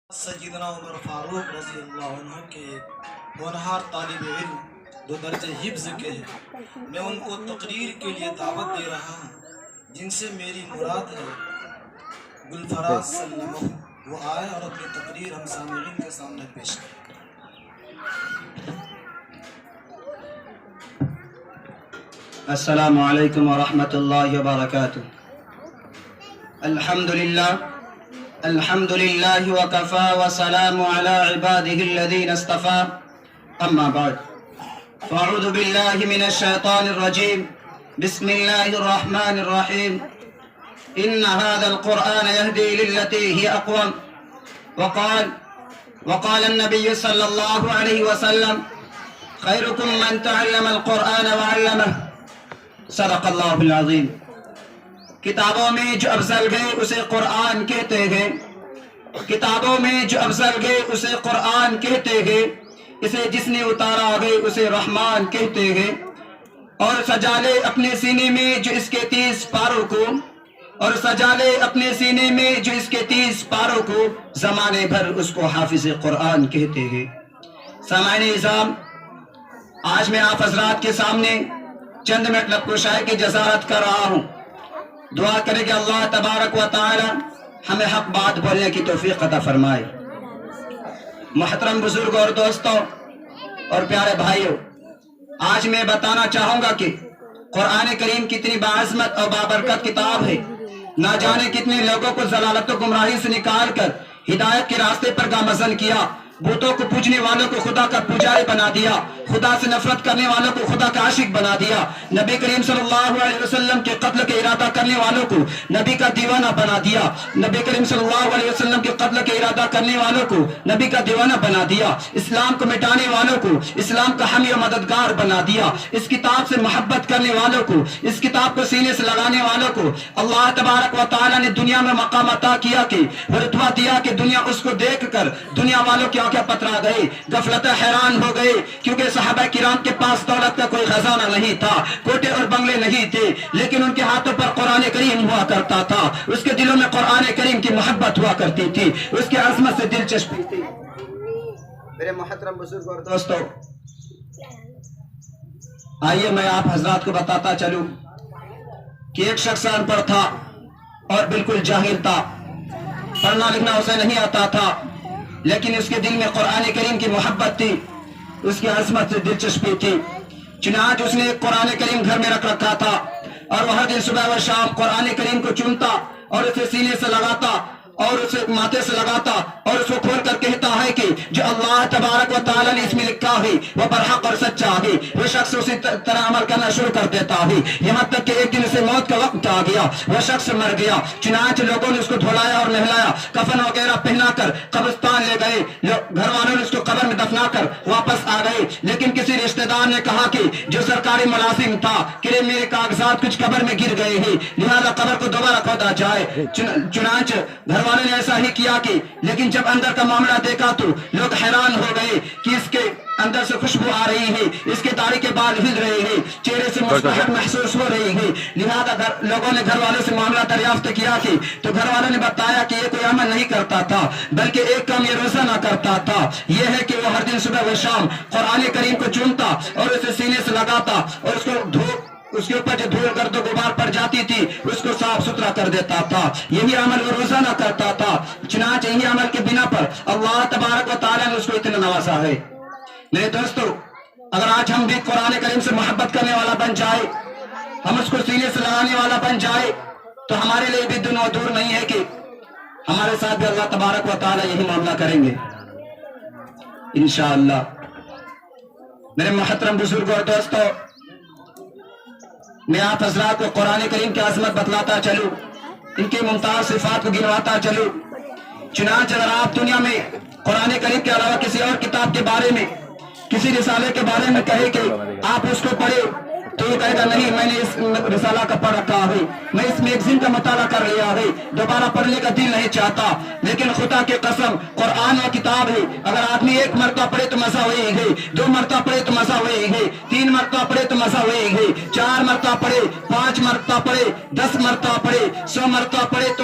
سیدنا عمر فاروق رضی اللہ عنہ کے ہونہار طالب علم دو درجہ حفظ کے ہیں، میں ان کو تقریر کے لیے دعوت دے رہا ہوں جن سے میری مراد ہے گلفراز سلمہ، وہ آئے اور اپنی تقریر ہم سامعین کے سامنے پیش کریں۔ السلام علیکم ورحمۃ اللہ وبرکاتہ۔ الحمد للہ وکفا وسلام علی عباده الذین اصطفى، اما بعد فاعوذ باللہ من الشیطان الرجیم، بسم اللہ الرحمن الرحیم۔ ان هذا القرآن يهدي للتي هي اقوم، وقال النبي صلی اللہ علیہ وسلم خیرکم من تعلم القرآن وعلمه، صدق اللہ العظیم۔ کتابوں میں جو افضل گئے اسے قرآن کہتے ہیں، کتابوں میں جو افضل گئے اسے قرآن کہتے ہیں، اسے جس نے اتارا گئے اسے رحمان کہتے ہیں، اور سجا لے اپنے سینے میں جو اس کے 30 پاروں کو، اور سجا لے اپنے سینے میں جو اس کے 30 پاروں کو، زمانے بھر اس کو حافظ قرآن کہتے ہیں۔ سامعین نظام، آج میں آپ حضرات کے سامنے چند منٹ لب کشائی کی جزارت کر رہا ہوں۔ دعا کریں کہ اللہ تبارک و تعالی ہمیں حق بات بولنے کی توفیق عطا فرمائے۔ محترم بزرگ اور دوستوں اور پیارے بھائیوں، آج میں بتانا چاہوں گا کہ قرآن کریم کتنی باعظمت اور بابرکت کتاب ہے۔ نہ جانے کتنے لوگوں کو ضلالت و گمراہی سے نکال کر ہدایت کے راستے پر گامزن کیا، بتوں کو پوجنے والوں کو خدا کا پجاری بنا دیا، خدا سے نفرت کرنے والوں کو خدا کا عاشق بنا دیا، نبی کریم صلی اللہ علیہ وسلم کے قتل کے ارادہ کرنے والوں کو نبی کا دیوانہ بنا دیا، نبی کریم صلی اللہ علیہ وسلم کے قتل کے ارادہ کرنے والوں کو نبی کا دیوانہ بنا دیا، اسلام کو مٹانے والوں کو اسلام کا حامی و مددگار بنا دیا، اس کتاب سے محبت کرنے والوں کو، اس کتاب کو سینے سے لگانے والوں کو اللہ تبارک و تعالی نے دنیا میں مقام عطا کیا کہ رتبہ دیا کہ دنیا اس کو دیکھ کر دنیا والوں کی آنکھیں پترا گئے، غفلت حیران ہو گئے، کیونکہ صحابہ کرام کے پاس دولت کا کوئی خزانہ نہیں تھا، کوٹے اور بنگلے نہیں تھے، لیکن ان کے ہاتھوں پر قرآن کریم ہوا کرتا تھا، اس کے دلوں میں قرآن کریم کی محبت ہوا کرتی تھی، اس کی عظمت سے دلچسپی تھی۔ میرے محترم بزرگ اور دوستو، آئیے میں آپ حضرات کو بتاتا چلوں کہ ایک شخص ان پڑھ تھا اور بالکل جاہل تھا، پڑھنا لکھنا اسے نہیں آتا تھا، لیکن اس کے دل میں قرآن کریم کی محبت تھی، اس کی عظمت سے دلچسپی تھی۔ چنانچہ اس نے ایک قرآن کریم گھر میں رکھ رکھا تھا، اور وہ ہر دن صبح و شام قرآن کریم کو چنتا اور اسے سینے سے لگاتا اور اسے ماتھے سے لگاتا اور اس کو کھول کر کہتا ہے کہ جو اللہ تبارک و تعالی نے اس میں لکھا ہے وہ برحق اور سچا ہے۔ وہ شخص اسی طرح عمل کرنا شروع کر دیتا ہے، یہاں تک کہ ایک دن اسے موت کا وقت آ گیا، وہ شخص مر گیا۔ چنانچہ لوگوں نے اس کو دھلایا اور نہلایا، کفن وغیرہ پہنا کر قبرستان لے گئے، گھر والوں نے اس کو قبر میں دفنا کر واپس آ گئے، لیکن کسی رشتہ دار نے کہا کہ جو سرکاری ملازم تھا کہ میرے کاغذات کچھ قبر میں گر گئے ہیں، لہذا قبر کو دوبارہ کھودا جائے۔ چنانچہ گھر والوں نے ایسا ہی کیا کہ لیکن جب اندر کا معاملہ دیکھا تو لوگ حیران ہو گئے کہ اس کے اندر سے خوشبو آ رہی ہے، اس کے داڑھی کے بال ہل رہے ہیں، چہرے سے مسکراہٹ محسوس ہو رہی ہے، لہذا لوگوں نے گھر والوں سے معاملہ دریافت کیا کہ تو گھر والوں نے بتایا کہ یہ کوئی عمل نہیں کرتا تھا بلکہ ایک کام یہ روزانہ کرتا تھا، یہ ہے کہ وہ ہر دن صبح و شام قرآن کریم کو چنتا اور اسے سینے سے لگاتا اور اس کے اوپر جو دھول گرد و غبار پڑ جاتی تھی اس کو صاف ستھرا کر دیتا تھا، یہی عمل وہ روزانہ کرتا تھا۔ چنانچہ یہی عمل کے بنا پر اللہ تبارک و تعالی نے اس کو اتنا نوازا ہے۔ میرے دوستو، اگر آج ہم بھی قرآن کریم سے محبت کرنے والا بن جائے، ہم اس کو سینے سے لگانے والا بن جائے، تو ہمارے لیے بھی دور نہیں ہے کہ ہمارے ساتھ بھی اللہ تبارک و تعالی یہی معاملہ کریں گے انشاءاللہ۔ میرے محترم بزرگ اور دوستو، میں آپ حضرات کو قرآن کریم کی عظمت بتلاتا چلوں، ان کی ممتاز صفات کو گنواتا چلوں۔ چنانچہ اگر آپ دنیا میں قرآن کریم کے علاوہ کسی اور کتاب کے بارے میں، کسی رسالے کے بارے میں کہے کہ آپ اس کو پڑھے، تو یہ کہے گا نہیں، میں نے اس رسالہ کا پڑھ رکھا ہے، میں اس میگزین کا مطالعہ کر لیا ہے، دوبارہ پڑھنے کا دل نہیں چاہتا۔ لیکن خدا کی قسم قرآن و کتاب ہے، اگر آدمی ایک مرتبہ پڑھے تو مزہ وہی ہے، 2 مرتبہ پڑھے تو مزہ وہی ہے، 3 مرتبہ پڑھے تو مزہ وہی ہے، 4 مرتبہ پڑھے، 5 مرتبہ پڑھے، 10 مرتبہ پڑھے، 100 مرتبہ پڑھے تو